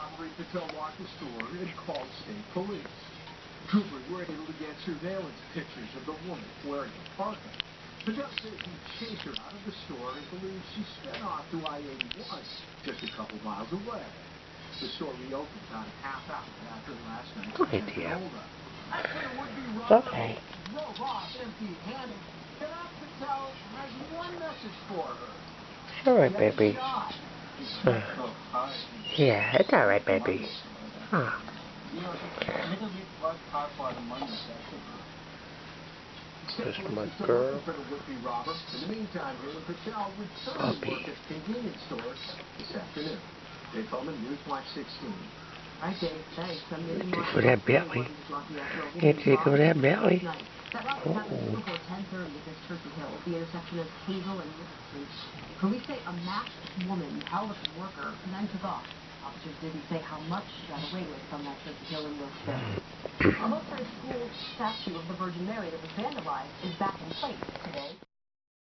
robbery patrol walked the store and called state police. Troopers were able to get surveillance pictures of the woman wearing a parka. The judge says he chased her out of the store and believes she sped off to I-81, just a couple miles away. The store reopened about a half hour after last night's holdup. After the would-be robber drove off empty-handed, Canap Patel has one message for her. Alright, baby. Yeah, it's alright, baby. Huh. There's my girl. In the meantime, Patel returned to work at convenience stores this afternoon. They told him Newswatch 16. Hi, Dave. Thanks. I'm getting Take for that belly. Yeah, take for that belly. That robbery happened before 10:30 at this Church Hill, the intersection of Hazel and River Street. Police say a masked woman held up a worker and then took off. Officers didn't say how much she got away with from that Church Hill in Wilkes-Barre. A Wilkes-Barre school statue of the Virgin Mary that was vandalized is back in place today.